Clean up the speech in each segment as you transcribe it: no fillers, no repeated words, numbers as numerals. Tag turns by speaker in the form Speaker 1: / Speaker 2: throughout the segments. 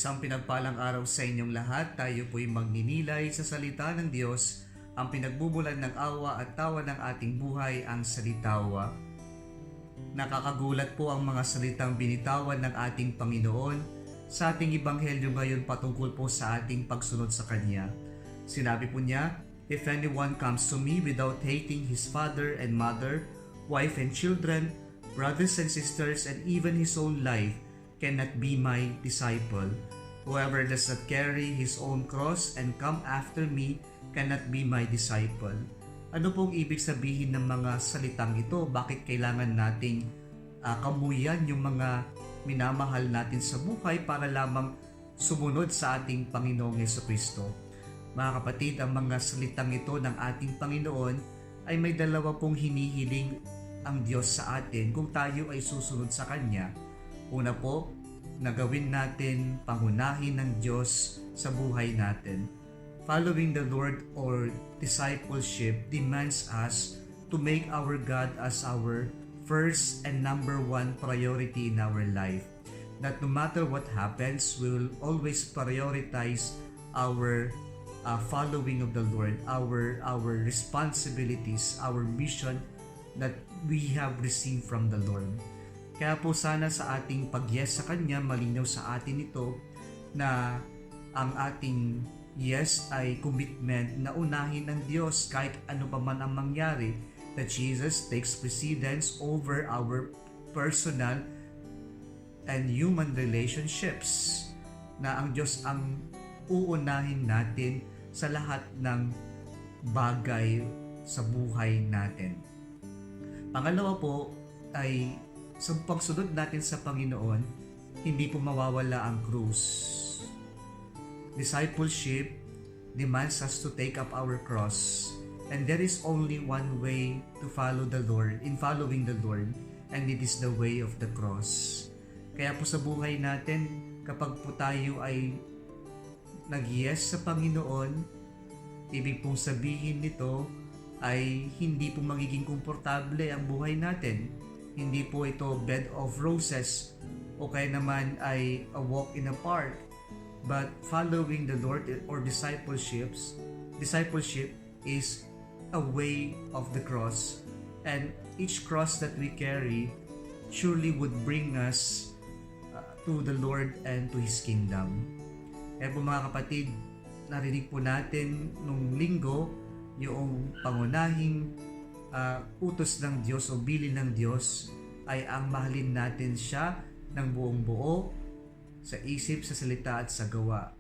Speaker 1: Isang pinagpalang araw sa inyong lahat. Tayo po'y magninilay sa salita ng Diyos. Ang pinagbubulan ng awa at tawa ng ating buhay ang salitawa. Nakakagulat po ang mga salitang binitawan ng ating Panginoon sa ating ebanghelyo ngayon patungkol po sa ating pagsunod sa Kanya. Sinabi po niya, "If anyone comes to me without hating his father and mother, wife and children, brothers and sisters, and even his own life, cannot be my disciple. Whoever does not carry his own cross and come after me cannot be my disciple." Ano pong ibig sabihin ng mga salitang ito? Bakit kailangan nating kamuyan yung mga minamahal natin sa buhay para lamang sumunod sa ating Panginoong Jesucristo? Mga kapatid, ang mga salitang ito ng ating Panginoon ay may dalawa pong hinihiling ang Diyos sa atin kung tayo ay susunod sa Kanya. Una po, na gawin natin pangunahin ng Diyos sa buhay natin. Following the Lord or discipleship demands us to make our God as our first and number one priority in our life. That no matter what happens, we will always prioritize our following of the Lord, our responsibilities, our mission that we have received from the Lord. Kaya po sana sa ating pag-yes sa Kanya, malinaw sa atin ito na ang ating yes ay commitment na unahin ng Diyos kahit ano pa man ang mangyari, that Jesus takes precedence over our personal and human relationships, na ang Diyos ang uunahin natin sa lahat ng bagay sa buhay natin. Pangalawa po ay sa pagsunod natin sa Panginoon, hindi po mawawala ang krus. Discipleship demands us to take up our cross, and there is only one way to follow the Lord, in following the Lord, and it is the way of the cross. Kaya po sa buhay natin, kapag po tayo ay nag-yes sa Panginoon, ibig pong sabihin nito ay hindi po magiging komportable ang buhay natin. Hindi po ito bed of roses o kaya naman ay a walk in a park. But following the Lord or discipleship is a way of the cross. And each cross that we carry surely would bring us to the Lord and to His kingdom. Kaya po mga kapatid, narinig po natin nung linggo yung pangunahing utos ng Diyos o bilin ng Diyos ay ang mahalin natin siya ng buong buo, sa isip, sa salita at sa gawa.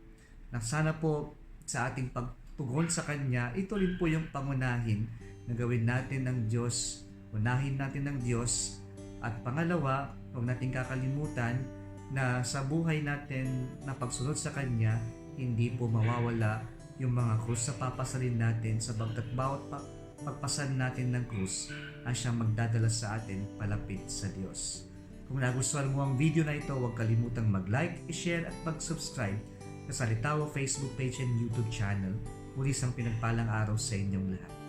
Speaker 1: Na sana po sa ating pagtugon sa Kanya, ito rin po yung pangunahin na gawin natin ng Diyos, unahin natin ng Diyos. At pangalawa, huwag natin kakalimutan na sa buhay natin na pagsunod sa Kanya, hindi po mawawala yung mga krus na papasalin natin, sabagtat bawat pagpasan natin ng krus ang siyang magdadala sa atin palapit sa Diyos. Kung nagustuhan mo ang video na ito, huwag kalimutang mag-like, i-share at mag-subscribe sa Salitawa Facebook page and YouTube channel. Muli isang pinagpalang araw sa inyong lahat.